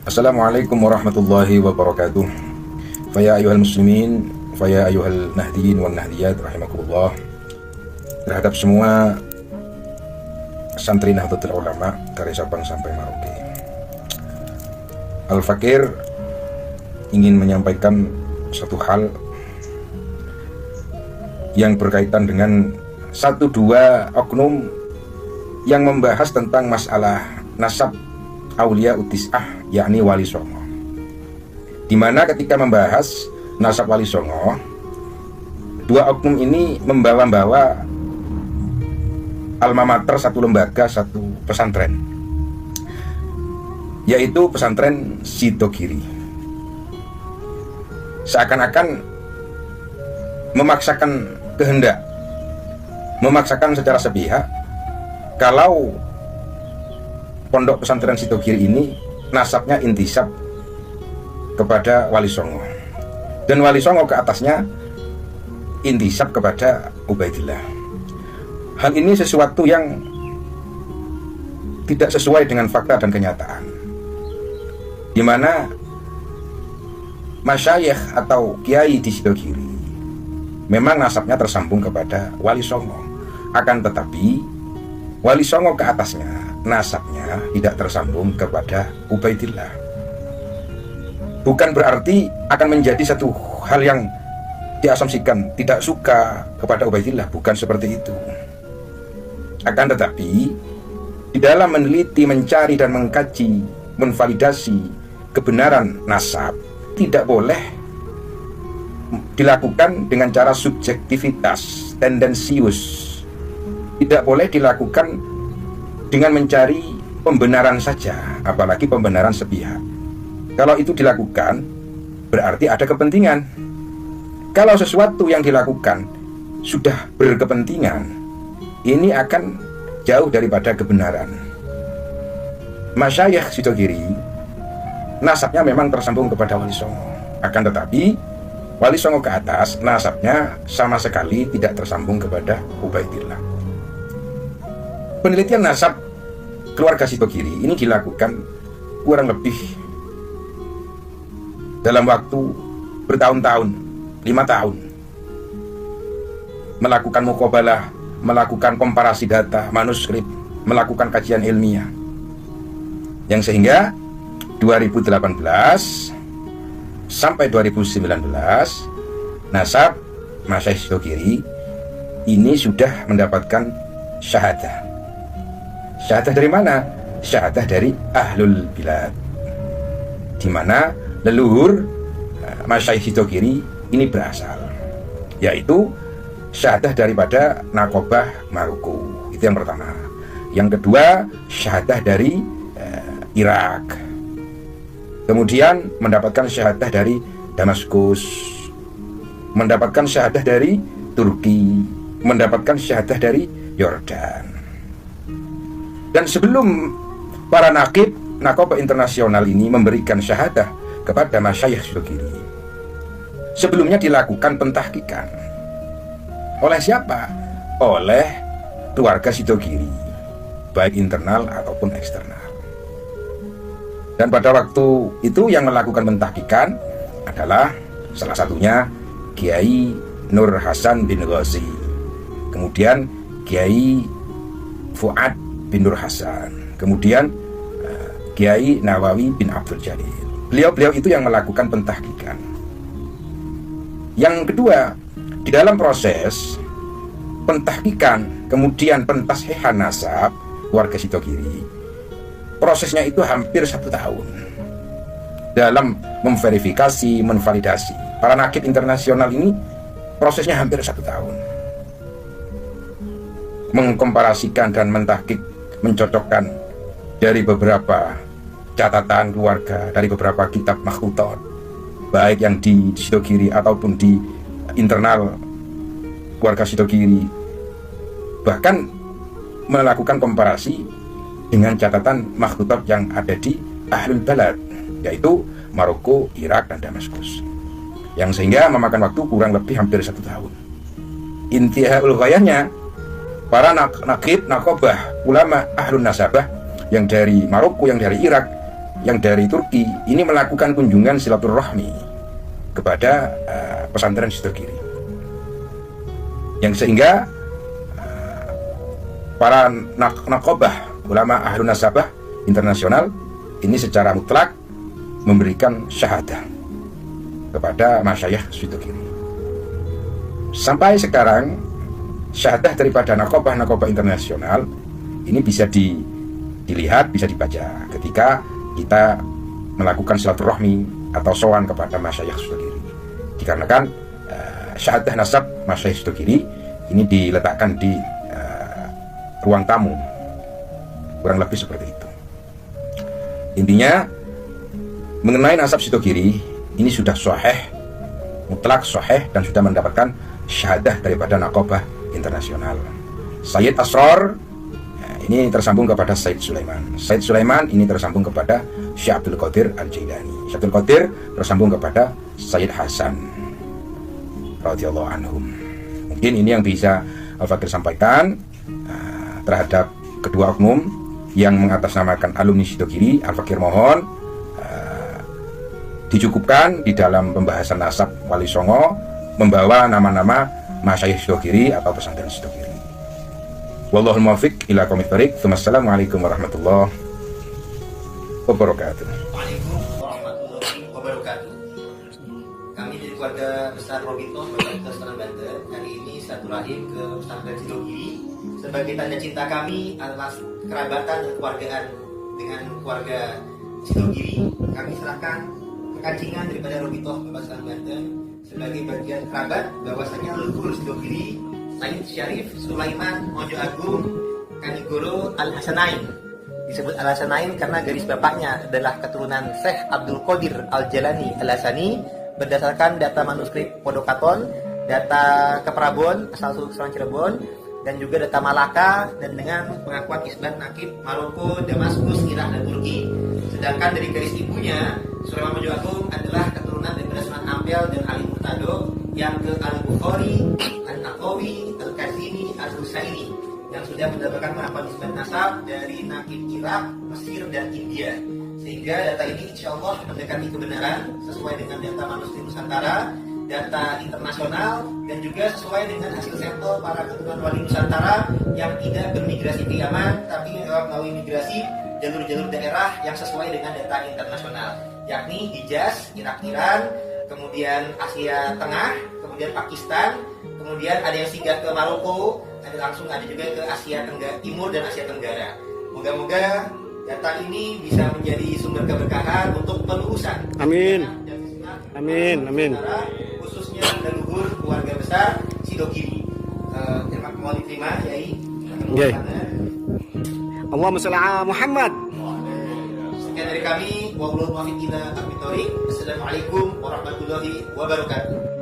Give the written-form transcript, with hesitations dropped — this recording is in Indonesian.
Assalamualaikum warahmatullahi wabarakatuh. Faya ayuhal muslimin, faya ayuhal nahdiyin wal nahdiyat rahimakumullah. Terhadap semua santri Nahdlatul Ulama dari Sabang sampai Merauke, Al-Fakir ingin menyampaikan satu hal yang berkaitan dengan satu dua oknum yang membahas tentang masalah nasab Aulia Utis'ah, yakni Wali Songo. Dimana ketika membahas nasab Wali Songo, dua oknum ini membawa-bawa alma mater, satu lembaga, satu pesantren, yaitu pesantren Sidogiri. Seakan-akan memaksakan kehendak, memaksakan secara sepihak kalau pondok pesantren Sidogiri ini nasabnya intisab kepada Wali Songo, dan Wali Songo ke atasnya intisab kepada Ubaidillah. Hal ini sesuatu yang tidak sesuai dengan fakta dan kenyataan, di mana masyayikh atau kiai di Sidogiri memang nasabnya tersambung kepada Wali Songo, akan tetapi Wali Songo ke atasnya nasabnya tidak tersambung kepada Ubaidillah. Bukan berarti akan menjadi satu hal yang diasumsikan tidak suka kepada Ubaidillah, bukan seperti itu. Akan tetapi di dalam meneliti, mencari dan mengkaji, menvalidasi kebenaran nasab tidak boleh dilakukan dengan cara subjektivitas, tendensius. Tidak boleh dilakukan dengan mencari pembenaran saja, apalagi pembenaran sepihak. Kalau itu dilakukan, berarti ada kepentingan. Kalau sesuatu yang dilakukan sudah berkepentingan, ini akan jauh daripada kebenaran. Masyayikh Sidogiri nasabnya memang tersambung kepada Wali Songo, akan tetapi Wali Songo ke atas nasabnya sama sekali tidak tersambung kepada Ubaidillah. Penelitian nasab keluarga Sidogiri ini dilakukan kurang lebih dalam waktu bertahun-tahun, 5 tahun, melakukan muqabalah, melakukan komparasi data, manuskrip, melakukan kajian ilmiah, yang sehingga 2018 sampai 2019 nasab Masyayikh Sidogiri ini sudah mendapatkan syahadah. Syahadah dari mana? Syahadah dari Ahlul Bilad, di mana leluhur Masyayikh Sidogiri ini berasal, yaitu syahadah daripada Nakobah Maroko. Itu yang pertama. Yang kedua, syahadah dari Irak. Kemudian mendapatkan syahadah dari Damaskus, mendapatkan syahadah dari Turki, mendapatkan syahadah dari Yordan. Dan sebelum para nakib Nakobah internasional ini memberikan syahadah kepada Masyayikh Sidogiri, sebelumnya dilakukan pentahqiqan. Oleh siapa? Oleh keluarga Sidogiri, baik internal ataupun eksternal. Dan pada waktu itu yang melakukan pentahqiqan adalah salah satunya Kiai Nur Hasan bin Ghazi, kemudian Kiai Fuad bin Nur Hasan, kemudian Kiai Nawawi bin Abdul Jalil. Beliau-beliau itu yang melakukan pentahqiqan. Yang kedua, di dalam proses pentahqiqan kemudian pentashihan nasab warga Sidogiri, prosesnya itu hampir 1 tahun dalam memverifikasi, menvalidasi. Para nakib internasional ini prosesnya hampir 1 tahun, mengkomparasikan dan mentahqiq, mencocokkan dari beberapa catatan keluarga, dari beberapa kitab makhtutat, baik yang di Sidogiri ataupun di internal keluarga Sidogiri, bahkan melakukan komparasi dengan catatan makhtutat yang ada di Ahlul Balad, yaitu Maroko, Irak, dan Damaskus, yang sehingga memakan waktu kurang lebih hampir 1 tahun. Intihaul ghayahnya, para nakib, nakobah, ulama Ahlun Nasabah yang dari Maroko, yang dari Irak, yang dari Turki ini melakukan kunjungan silaturahmi kepada pesantren Sidogiri, yang sehingga para nakobah ulama Ahlun Nasabah internasional ini secara mutlak memberikan syahadah kepada Masyayikh Sidogiri. Sampai sekarang syahadah daripada nakobah internasional ini bisa dilihat, bisa dibaca ketika kita melakukan silaturahmi atau sowan kepada Masyayikh Sidogiri. Dikarenakan syahadah nasab Masyayikh Sidogiri ini diletakkan di ruang tamu, kurang lebih seperti itu. Intinya mengenai nasab Sidogiri ini sudah sahih, mutlak sahih, dan sudah mendapatkan syahadah daripada nakobah internasional. Sayyid Asrar ini tersambung kepada Sayyid Sulaiman. Sayyid Sulaiman ini tersambung kepada Syekh Abdul Qadir Al-Jailani. Syekh Abdul Qadir tersambung kepada Sayyid Hasan radhiyallahu anhum. Mungkin ini yang bisa Al-Fakir sampaikan terhadap kedua oknum yang mengatasnamakan alumni Sidogiri. Al-Fakir mohon dicukupkan di dalam pembahasan nasab Wali Songo membawa nama-nama Masyayikh Sidogiri atau pesantren Sidogiri. Wallahul muwaffiq ila aqwamit thoriq. Wassalamualaikum warahmatullahi wabarakatuh. Waalaikumsalam warahmatullahi wabarakatuh. Kami dari keluarga besar Robito Bapak Serang Banten hari ini silaturahim ke pesantren Sidogiri sebagai tanda cinta kami atas kerabatan dan keluargaan dengan keluarga Sidogiri. Kami serahkan kekancingan daripada Robito Bapak Serang Banten sebagai bagian kerabat bahwasanya leluhur Sidogiri Sayyid Syarif Sulaiman Mojo Agung Kanigoro Al-Hasanain. Disebut Al-Hasanain karena garis bapaknya adalah keturunan Syekh Abdul Qadir Al-Jalani Al-Hasani berdasarkan data manuskrip Podokaton, data Keprabon asal Sultan Cirebon, dan juga data Malaka, dan dengan pengakuan Isbat Nakib Maroko, Damaskus, Irak, dan Turki. Sedangkan dari garis ibunya Sulaiman Mojo Agung adalah keturunan daripada Sunan Ampel dan Ali Murtado yang ke Al-Bukhari, An-Naqawi, Al-Kazini, Al-Husaini yang sudah mendapatkan pengakuan Isbat Nasab dari Nakib Irak, Mesir, dan India. Sehingga data ini insya Allah mendekati kebenaran sesuai dengan data manuskrip Nusantara, data internasional, dan juga sesuai dengan hasil sampel para keturunan wali Nusantara yang tidak bermigrasi ke Yaman tapi melalui migrasi jalur-jalur daerah yang sesuai dengan data internasional, yakni Hijaz, Irak-Iran, kemudian Asia Tengah, kemudian Pakistan, kemudian ada yang singgah ke Maroko, ada juga ke Asia Timur dan Asia Tenggara. Moga-moga data ini bisa menjadi sumber keberkahan untuk penerusan. Amin. Amin. Amin. Khususnya leluhur keluarga besar Sidogiri. Terima Yai. Allahumma shalli ala Muhammad. Sekian dari kami. Wassalamualaikum warahmatullahi wabarakatuh.